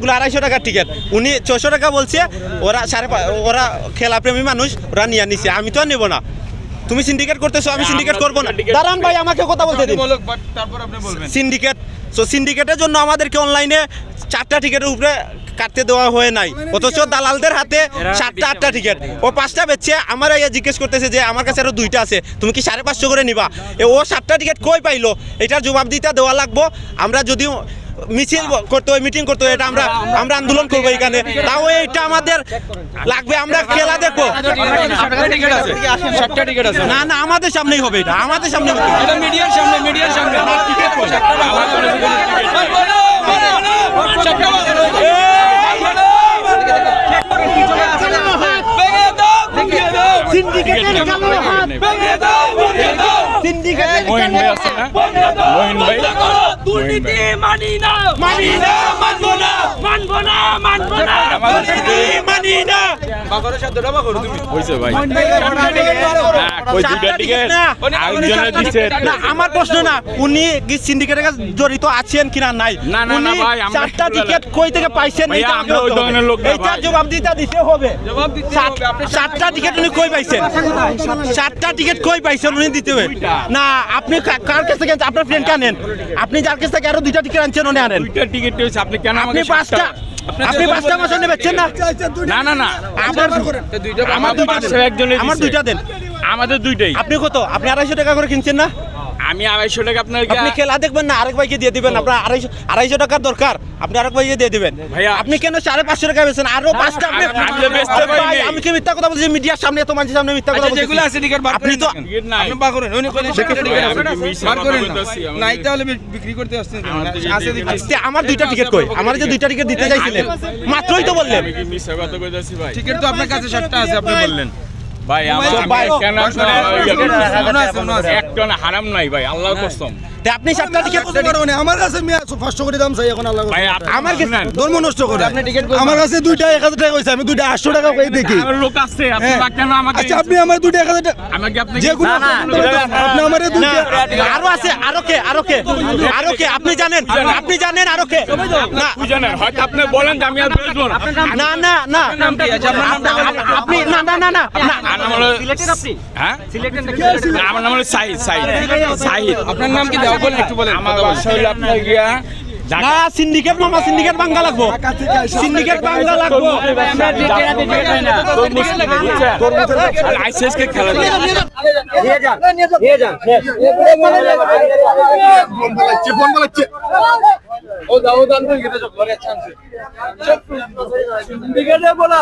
টিকিটগুলো 250 টাকার টিকিট, উনি 600 টাকা বলছে, ওরা খেলাপ্রেমী মানুষ, ওরা নিয়ে নিছে, আমি তো আর নেব না। তুমি সিন্ডিকেট করতেছো, আমি সিন্ডিকেট করবো না। দাঁড়ান ভাই, আমাকে কথা বলতে দিন। সিন্ডিকেট, সিন্ডিকেটের জন্য আমাদেরকে অনলাইনে 4টা টিকিটের উপরে কাটতে দেওয়া হয়ে নাই, অথচ দালালদের হাতে 7টা 8টা টিকিট, ও 5টা বেচছে। আমার জিজ্ঞেস করতেছে যে আমার কাছে আরো 2টা আছে, তুমি কি 550 করে নিবা? ও 7টা টিকিট কই পাইলো? এটার জবাব দিতে দেওয়া লাগবো। আমরা যদি মিছিল করতে হয়, মিটিং করতে হয়, এটা আমরা আন্দোলন করবো এখানে, তাও এটা আমাদের লাগবে। আমরা খেলা দেখবো না, না আমাদের সামনেই হবে, এটা আমাদের সামনে হবে, মিডিয়ার সামনে, মিডিয়ার সামনে। সিন্ডিকেটের কালো হাত ভেঙে দাও, ভেঙে দাও। সিন্ডিকেটের কালো হাত ভেঙে দাও, ভেঙে দাও। দুর্নীতি মানি না, মানি না, মানবো না, মানবো না, মানবো না, দুর্নীতি মানি না। বাবারে শব্দটা বাবারে তুমি হইছে ভাই, কই দুইটা টিকিট আরেকজনে দিছে না। আমার প্রশ্ন না, উনি কি সিন্ডিকেটের কাছে জড়িত আছেন কিনা নাই? না না না ভাই, 4টা টিকিট কই থেকে পাইছেন? আমরা ওই ধরনের লোক না ভাই, এইটা জবাব দিতে হবে, জবাব দিতে হবে। আপনি 4টা টিকিট উনি কই পাইছেন? 4টা টিকিট কই পাইছেন উনি দিতে হবে না। আপনি কার কাছ থেকে, আপনার ফ্রেন্ড আনেন, আপনি যার কাছ থেকে আরো 2টা টিকিট আনছেন উনি আনেন। 2টা টিকিট হইছে, আপনি কেন আমাকে 5টা, আপনি 5টা মাসে নেবেন না? না না না, আমার 2টা দেন, আমাদের 2টাই। আপনি কত? আপনি 250 টাকা করে কিনছেন না? আমি 250 টাকা আপনার, আপনি খেলা দেখবেন না, আরেক ভাইকে দিয়ে দিবেন। আপনার 250 টাকার দরকার, আপনি আরেক ভাইকে দিয়ে দিবেন। আপনি কেন 550 টাকা বেচেন? আরো 5টা আমি কি মিথ্যা কথা বলছি? মিডিয়ার সামনে, এত মানুষের সামনে মিথ্যা কথা বলছি? যেগুলো আছে টিকিট বার আপনি তো আপনি বার করেন, উনি কোন টিকিট বার করেন না, নাই তাহলে বিক্রি করতে আসছেন। আছে আমার 2টা টিকিট কই? আমার যে 2টা টিকিট দিতে চাইছিলেন মাত্রই তো বললেন। আমি কি মিথ্যা কথা কইতাছি ভাই? টিকিট তো আপনার কাছে 7টা আছে, আপনি বললেন। ভাই আমার কেন একটা হারাম নাই ভাই, আল্লাহর কসম। আপনি 7টা টিকিট আমার কাছে 500 করে দাম চাই এখন, আল্লাহ ভাই আমার কি ধর্ম নষ্ট করে? আমার কাছে 2টা 1000 টাকা কইছে, আমি 2টা 800 টাকা কই দেখি। আমার লোক আছে, আপনি কেন আমাকে? আচ্ছা আপনি আমার 2টা 1000 টাকা আমাকে আপনি যেগুলো আপনি আমারে 2টা আরো আছে, আরো কে আপনি জানেন আরো কে? না তুই জানেন, হয়তো আপনি বলেন যে আমি আর বলবো না। না না না আপনি না না না না আমার নাম হলো সিলেক্টেড। আপনি হ্যাঁ সিলেক্টেড নাকি? আমার নাম হলো সাইদ। আপনার নাম কি দাও বলেন, একটু বলেন। আমার বাসা হলো আপনার গিয়া না, সিন্ডিকেট মামা, সিন্ডিকেট বাঙ্গা লাগবো, সিন্ডিকেট বাঙ্গা লাগবো। আইসিএস কে খেলা নিয়ে যান ফোন বলাচ্ছে ও দাও দান দিয়ে গেছে ঘরে চান্স সিন্ডিকেটে বলা